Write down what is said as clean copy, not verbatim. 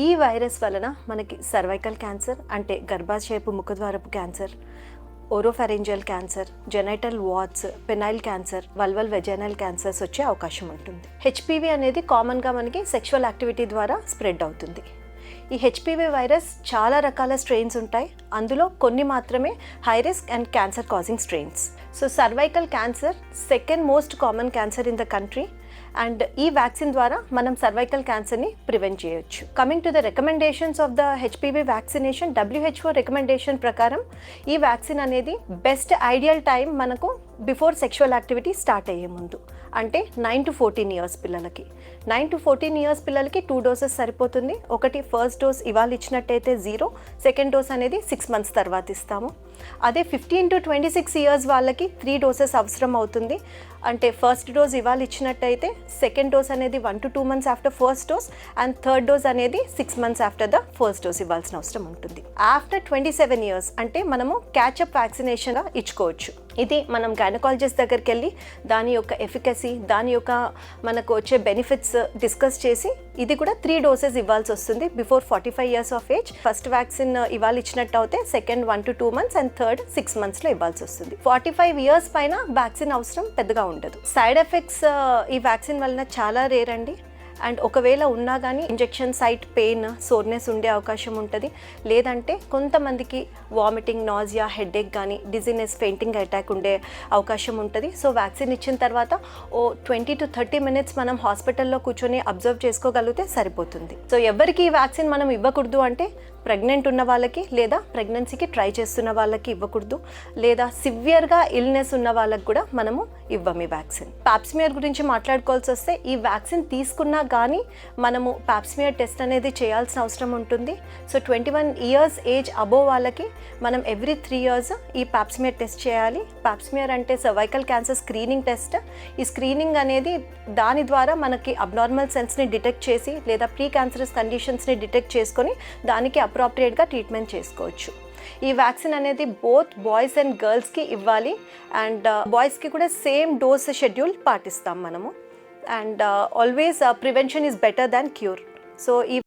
ఈ వైరస్ వలన మనకి సర్వైకల్ క్యాన్సర్ అంటే గర్భాశయపు ముఖద్వారపు cancer, oropharyngeal cancer, genital warts, penile cancer, vulval vaginal cancers వచ్చే అవకాశం ఉంటుంది. హెచ్పివి అనేది కామన్గా మనకి సెక్షువల్ యాక్టివిటీ ద్వారా స్ప్రెడ్ అవుతుంది. ఈ హెచ్పివి వైరస్ చాలా రకాల స్ట్రెయిన్స్ ఉంటాయి. అందులో కొన్ని మాత్రమే high risk and cancer causing strains. So cervical cancer second most common cancer in the country and ఈ వ్యాక్సిన్ ద్వారా మనం సర్వైకల్ క్యాన్సర్ని ప్రివెంట్ చేయొచ్చు. Coming to the recommendations of the HPV vaccination, WHO recommendation ప్రకారం ఈ వ్యాక్సిన్ అనేది best ideal time మనకు before sexual activity start అయ్యే ముందు, అంటే 9 to 14 years పిల్లలకి. 9 to 14 years పిల్లలకి 2 doses సరిపోతుంది. ఒకటి ఫస్ట్ డోస్ ఇవాళ ఇచ్చినట్టయితే 0, సెకండ్ డోస్ అనేది 6 months తర్వాత ఇస్తాము. అదే 15 to 26 years వాళ్ళకి 3 doses అవసరం అవుతుంది. అంటే ఫస్ట్ డోస్ ఇవాళ ఇచ్చినట్టయితే సెకండ్ డోస్ అనేది 1 to 2 months after first dose and third dose అనేది 6 months after the first dose ఇవ్వాల్సిన అవసరం ఉంటుంది. ఆఫ్టర్ 27 years అంటే మనము క్యాచప్ వ్యాక్సినేషన్గా ఇచ్చుకోవచ్చు. ఇది మనం గైనకాలజిస్ట్ దగ్గరికి వెళ్ళి దాని యొక్క ఎఫికసీ, దాని యొక్క మనకు వచ్చే బెనిఫిట్స్ డిస్కస్ చేసి ఇది కూడా 3 doses ఇవ్వాల్సి వస్తుంది before 45 years of age. First vaccine ఇవాళ ఇచ్చినట్టు అయితే second 1 to 2 months and third 6 monthsలో ఇవ్వాల్సి వస్తుంది. 45 years పైన వ్యాక్సిన్ అవసరం పెద్దగా ఉండదు. సైడ్ ఎఫెక్ట్స్ ఈ వ్యాక్సిన్ వలన చాలా రేర్ అండి. అండ్ ఒకవేళ ఉన్నా కానీ ఇంజెక్షన్ సైట్ పెయిన్, సోర్నెస్ ఉండే అవకాశం ఉంటుంది. లేదంటే కొంతమందికి వామిటింగ్, నాజియా, హెడేక్ కానీ డిజీనెస్, ఫెయింటింగ్ అటాక్ ఉండే అవకాశం ఉంటుంది. సో వ్యాక్సిన్ ఇచ్చిన తర్వాత 20 to 30 minutes మనం హాస్పిటల్లో కూర్చొని అబ్జర్వ్ చేసుకోగలిగితే సరిపోతుంది. సో ఎవరికి ఈ వ్యాక్సిన్ మనం ఇవ్వకూడదు అంటే ప్రెగ్నెంట్ ఉన్న వాళ్ళకి, లేదా ప్రెగ్నెన్సీకి ట్రై చేస్తున్న వాళ్ళకి ఇవ్వకూడదు, లేదా సివియర్గా ఇల్నెస్ ఉన్న వాళ్ళకి కూడా మనము ఇవ్వం ఈ వ్యాక్సిన్. పాప్స్మియర్ గురించి మాట్లాడుకోవాల్సి వస్తే ఈ వ్యాక్సిన్ తీసుకున్నా కానీ మనము పాప్స్మియర్ టెస్ట్ అనేది చేయాల్సిన అవసరం ఉంటుంది. సో 21 years ఏజ్ అబోవ్ వాళ్ళకి మనం ఎవ్రీ 3 years ఈ పాప్స్మియర్ టెస్ట్ చేయాలి. పాప్స్మియర్ అంటే సర్వైకల్ క్యాన్సర్ స్క్రీనింగ్ టెస్ట్. ఈ స్క్రీనింగ్ అనేది దాని ద్వారా మనకి అబ్నార్మల్ సెల్స్ని డిటెక్ట్ చేసి లేదా ప్రీ క్యాన్సరస్ కండిషన్స్ని డిటెక్ట్ చేసుకొని దానికి అప్రోప్రియేట్గా ట్రీట్మెంట్ చేసుకోవచ్చు. ఈ వ్యాక్సిన్ అనేది బోత్ బాయ్స్ అండ్ గర్ల్స్కి ఇవ్వాలి. అండ్ బాయ్స్కి కూడా సేమ్ డోస్ షెడ్యూల్ పాటిస్తాం మనము. And always prevention is better than cure. So ఈ